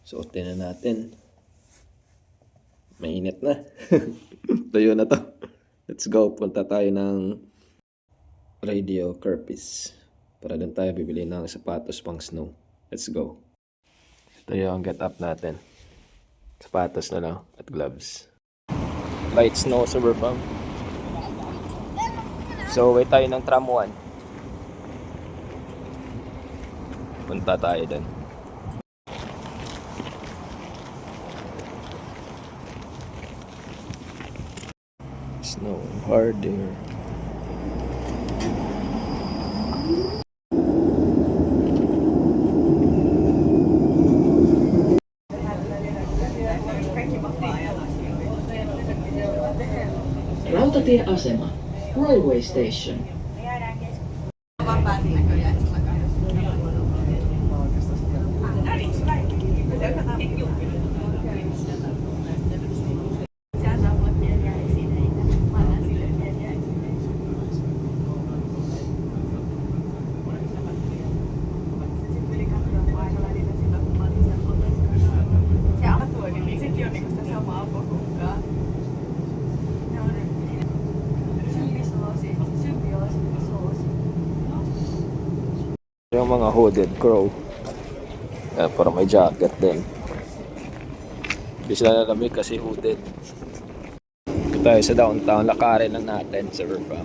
Suotin na natin. Mainit na. Tuyo na to. Let's go. Punta tayo ng Radio Curpis. Para doon tayo bibili ng sapatos pang snow. Let's go. Ito yung get up natin. Sapatos na lang at gloves. Light snow super farm. So wait tayo ng tram 1. Punta tayo doon. Snow harder. Rautatieasema. Railway station. Yung mga hooded crow. Para may jacket din. Hindi sila nalamig kasi hooded. Ito tayo sa downtown. Lakarin lang natin sa Verfa.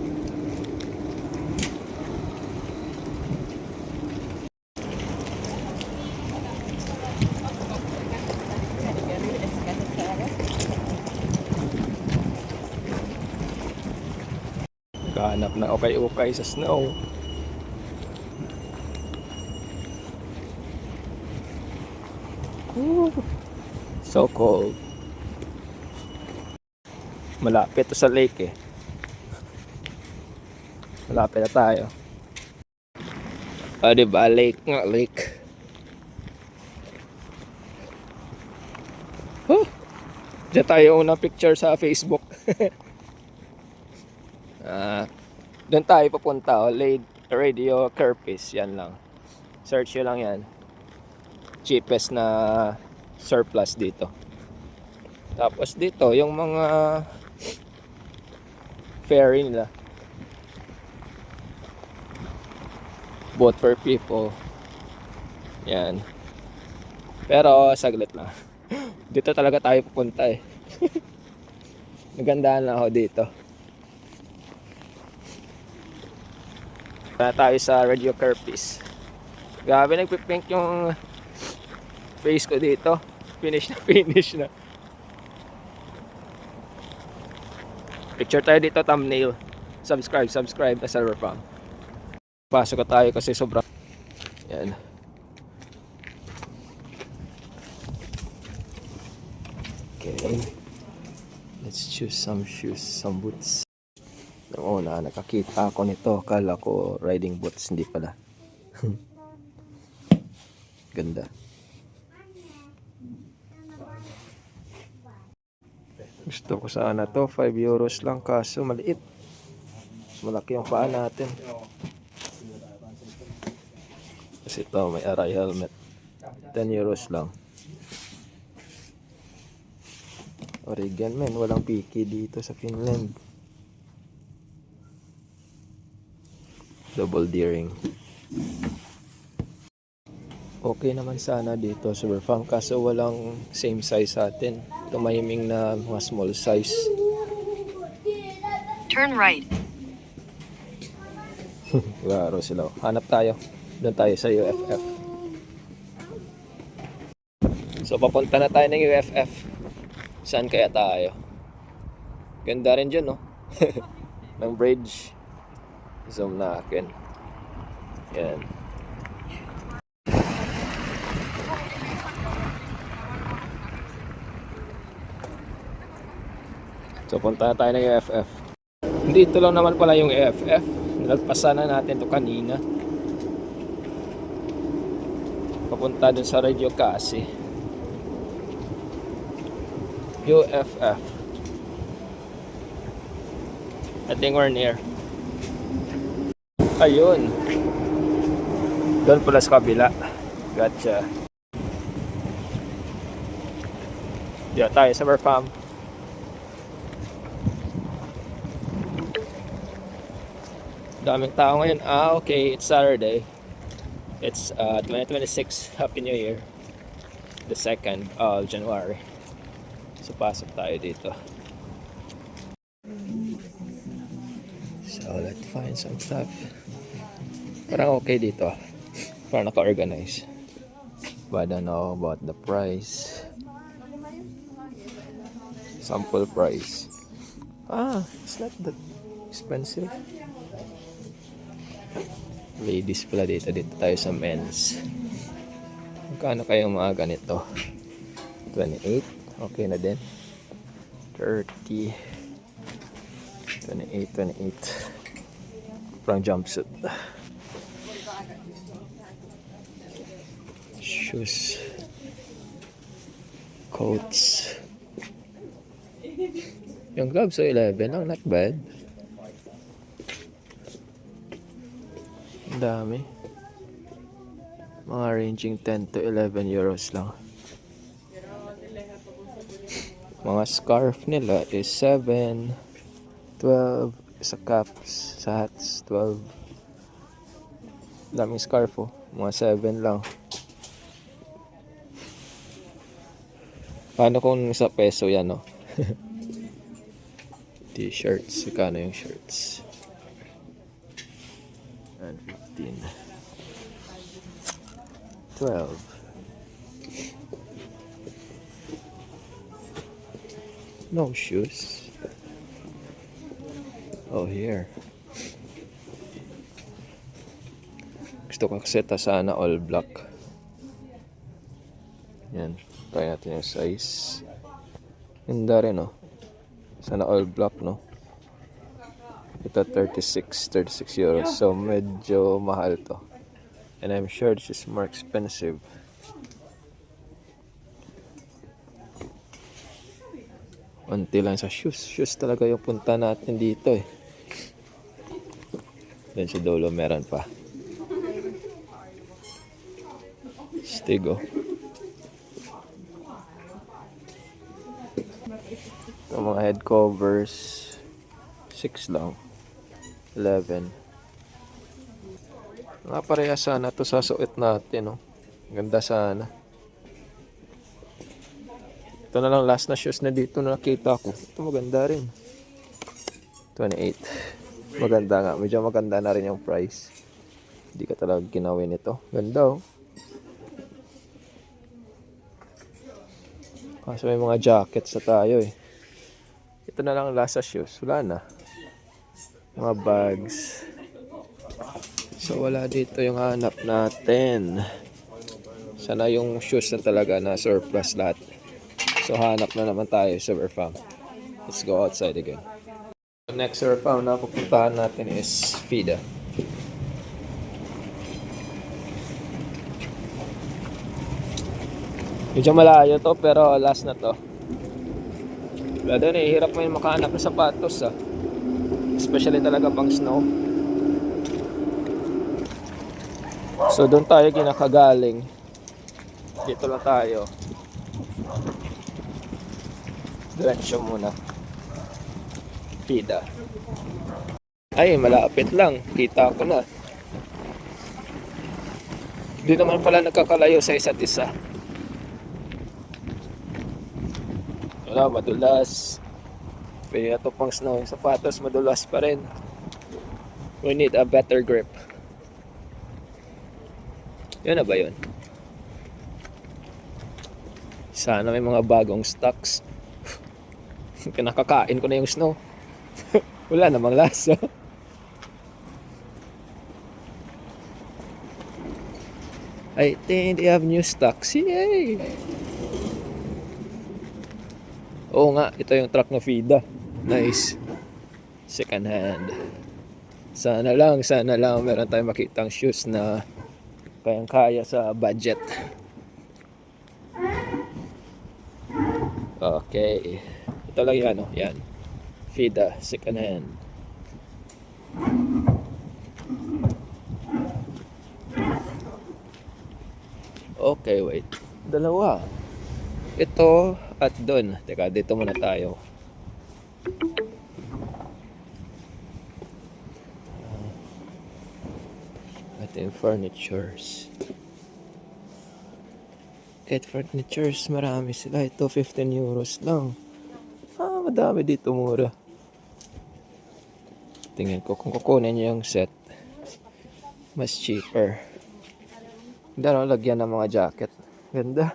Naghahanap na okay-okay sa snow. So cold. Malapit to sa lake eh. Malapit na tayo. Diba? Lake nga, lake. Diyan tayo unang picture sa Facebook. Doon tayo papunta. Radio Curpis. Yan lang. Search nyo lang yan. Cheapest na surplus dito. Tapos dito yung mga ferry nila, boat for people. Yan. Pero saglit lang. Dito talaga tayo pupunta eh. Nagandahan lang ako dito. Na tayo sa Radio Curpis. Grabe, nagpipink yung face ko dito. Finish na. Picture tayo dito, thumbnail. Subscribe na server farm. Pasok ka tayo kasi sobrang. Yan. Okay. Let's choose some shoes, some boots. Noong una, nakakita ako nito. Akala ko riding boots, hindi pala. Ganda. Gusto ko sana to, 5 euros lang kaso maliit. Malaki yung paa natin. Kasi ito may aray helmet. 10 euros lang. Oregon men, walang piki dito sa Finland. Double deering. Okay naman sana dito sa Verfam kaso walang same size sa atin. Tumahiming na mga small size. Turn right. Klaro sila. Hanap tayo. Doon tayo sa UFF. So papunta na tayo ng UFF. Saan kaya tayo? Ganda rin dyan, no? Ng bridge. Zoom na akin. Yan. So punta na tayo ng UFF. Dito lang naman pala yung UFF. Nalagpasan na natin to kanina. Papunta dun sa Radio Kasi. UFF. I think we're near. Ayun. Doon pala sa kabila. Gotcha. Dito tayo sa Farm. Daming tao ngayon. Okay, it's Saturday. It's 2026. Happy New Year. The 2nd of January. So pasok tayo dito. So let's find some stuff. Parang okay dito. Parang naka-organize. But I don't know about the price. Sample price. It's not that expensive. Ladies pala dito. Dito tayo sa men's. Magkano kayong mga ganito? 28. Okay na din. 30. 28. Parang jumpsuit. Shoes. Coats. Yung gloves so 11 lang. Not bad. Ang dami. Mga ranging 10 to 11 euros lang. Mga scarf nila is 7, 12, sa caps, sa hats, 12. Daming scarf oh. Mga 7 lang. Paano kung sa peso yan no? T-shirts. Kano yung shirts? And 15. 12. No shoes. Oh, here. Gusto ko kasi sana all black. Yan. Try natin yung size. Ganda rin, no? Sana all black, no? Ito 36 euros. So, medyo mahal to. And I'm sure this is more expensive. Unti lang sa shoes. Shoes talaga yung punta natin dito eh. Then sa dulo meron pa. Stigo. Ito mga head covers. 6 lang. 11. Mga pareha sana to sa suot natin, no? Ganda sana. Ito na lang last na shoes na dito na nakita ko. Ito maganda rin. 28. Maganda nga. Medyo maganda na rin yung price. Hindi ka talaga ginawin ito. Ganda oh. Kaso may mga jackets na tayo eh. Ito na lang last sa shoes. Wala na. Mga bags. So wala dito yung hanap natin. Sana yung shoes na talaga na surplus lahat. So hanap na naman tayo sa Farm. Let's go outside again. The next Farm na pupuntahan natin is Fida. Medyo malayo to pero last na to. Pero hirap mo yung makahanap ng sapatos ah. Especially talaga pang snow. So doon tayo ginakagaling. Dito lang tayo. Diretso muna. Fida. Ay, malapit lang. Kita ko na. Hindi naman pala nagkakalayo sa isa't isa. Wala, madulas. Pwede na ito pang snow. Yung sapatos madulas pa rin. We need a better grip. Yun na ba yun? Sana may mga bagong stocks. Kinakakain ko na yung snow. Wala namang lasa. I think they have new stocks. Yay! Oo nga, ito yung truck na Fida. Nice. Second hand. Sana lang meron tayong makitang shoes na kayang-kaya sa budget. Okay. Ito lang yan, oh. Yan. Fida, second hand. Okay, wait. Dalawa. Ito, at doon. Teka, dito muna tayo. Ating furnitures. Kahit furnitures, marami sila. Ito, 15 euros lang. Madami dito, mura. Tingin ko kung kukunin nyo yung set, mas cheaper. Ganda, no? Lagyan ng mga jacket. Ganda.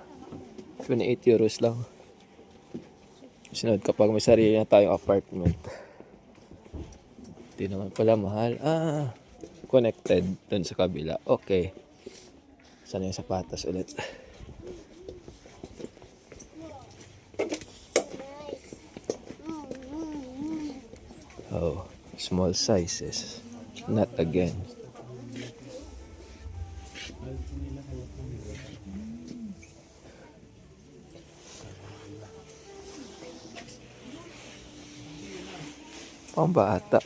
28 euros lang. Sunod, kapag may sarili na tayong apartment. Hindi naman pala mahal. Connected dun sa kabila. Okay. Saan yung sapatos ulit? Oh, small sizes. Not again. Pambata.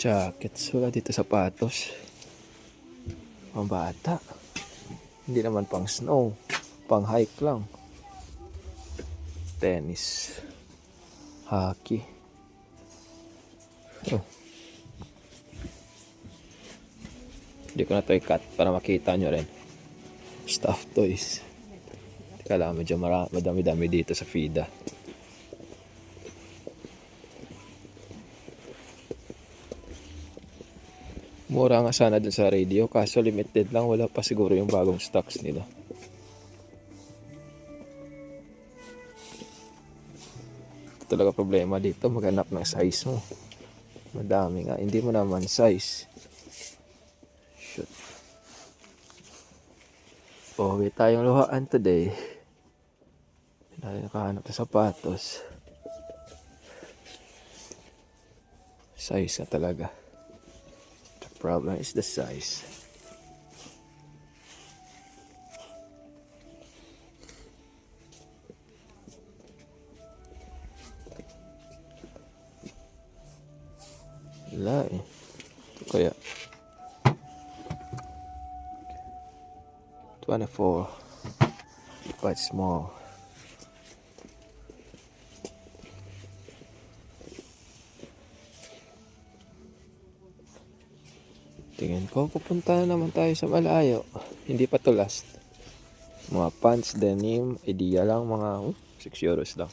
Jackets. Wala dito sapatos. Pambata. Hindi naman pang snow. Pang hike lang. Tennis. Hockey. Oh. Hindi ko na ito i-cut para makita nyo rin. Stuffed toys. Teka lang, medyo madami-dami dito sa FIDA. Mura nga sana dun sa radio, kaso limited lang. Wala pa siguro yung bagong stocks nila. Ito talaga problema dito, maghanap ng size mo. Madami nga, hindi mo naman size. Shoot. Pauwi tayong luhaan today. Hindi natin nakahanap ng sapatos. Size na talaga. The problem is the size. Wala eh. Ito kaya 24. Quite small. Tingin ko, pupunta na naman tayo sa malayo. Hindi pa to last. Mga pants, denim, idea lang, mga 6 euros lang.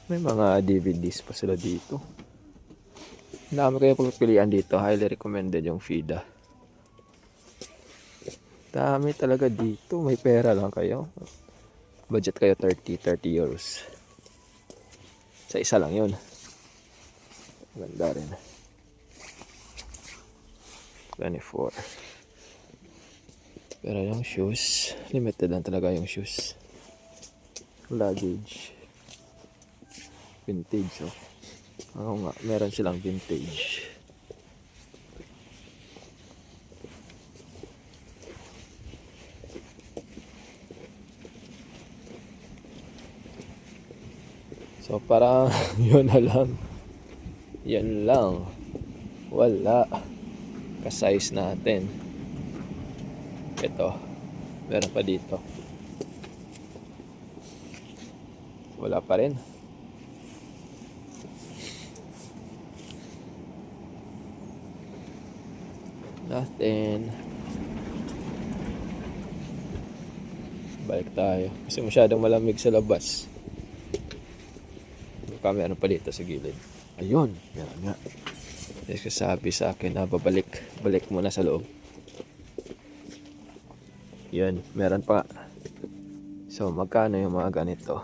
May mga DVDs pa sila dito. Dami kayo pagpilian dito. Highly recommended yung FIDA. Dami talaga dito. May pera lang kayo. Budget kayo 30 euros. Sa isa lang yun. Ganda rin. 24. Pero yung shoes, limited lang talaga yung shoes. Luggage. Vintage, oh. Oo nga, meron silang vintage. So parang yun na lang. Yan lang. Wala. Ka-size natin. Ito. Meron pa dito. Wala pa rin. Nothing. Balik tayo. Kasi masyadong malamig sa labas. Baka meron pa dito sa gilid. Ayun. Meron nga. Yes, sabi sa akin na balik muna sa loob. Yun. Meron pa. So magkano yung mga ganito?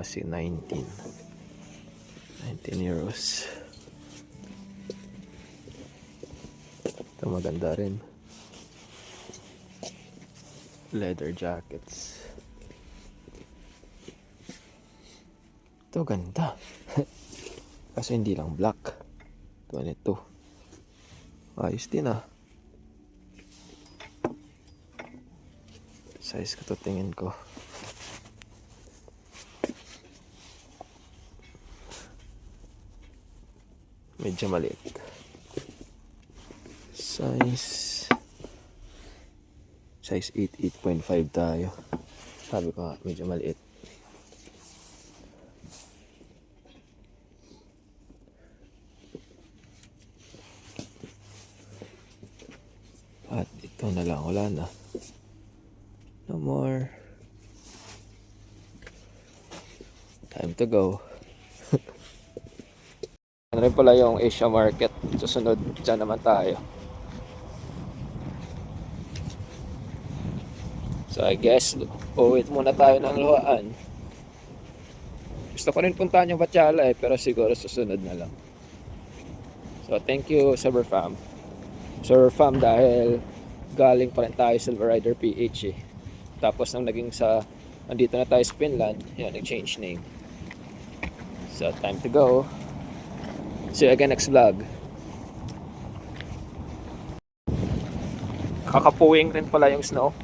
Kasi 19 euros. Ito maganda rin. Leather jackets. Ito ganda. Kasi hindi lang black. 22. Ayos din ah. Size ko to, tingin ko. Medyo maliit. Size 8, 8.5 tayo. Sabi ko nga, medyo maliit. At ito na lang, wala na. No more. Time to go. Ano rin pala yung Asia market. Susunod, dyan naman tayo. So I guess, uwi muna tayo ng Luhaan. Gusto ko rin puntahan yung Bachala pero siguro susunod na lang. So thank you Silver Fam dahil galing pa rin tayo Silver Rider PH Tapos nang andito na tayo sa Finland, yun, nag-change name. So time to go. See you again next vlog. Kakapuwing rin pala yung snow.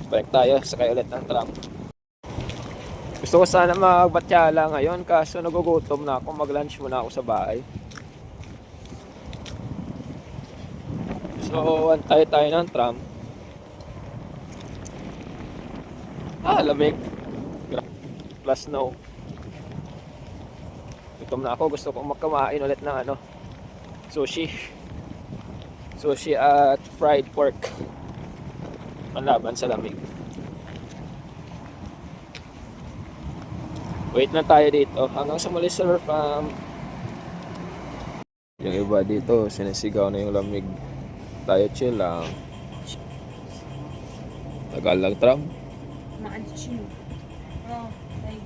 Balik tayo, sakay ulit ng tram. Gusto ko sana magbatyala ngayon kaso nagugutom na ako, mag-lunch muna ako sa bahay. So, antay tayo ng tram. Lamig. Plus snow. Gutom na ako, gusto kong makamain ulit ng sushi. Sushi at fried pork. Panlaban sa lamig. Wait na tayo dito hanggang sa muli Silver Fam. Yung iba dito sinisigaw na yung lamig. Tayo chill lang. Tagal lang tram. Maanchi. Oh, ay.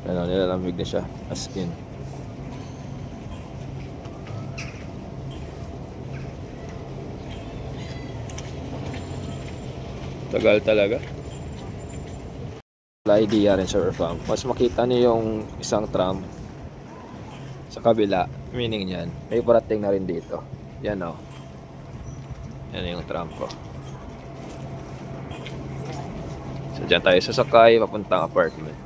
Nilalamig na siya. As in. Tagal talaga. Wala idea rin sa Farm. Mas makita niyo yung isang tram sa kabila. Meaning yan, may parating na rin dito. Yan o. Yan yung tram ko. So dyan tayo sasakay papuntang apartment.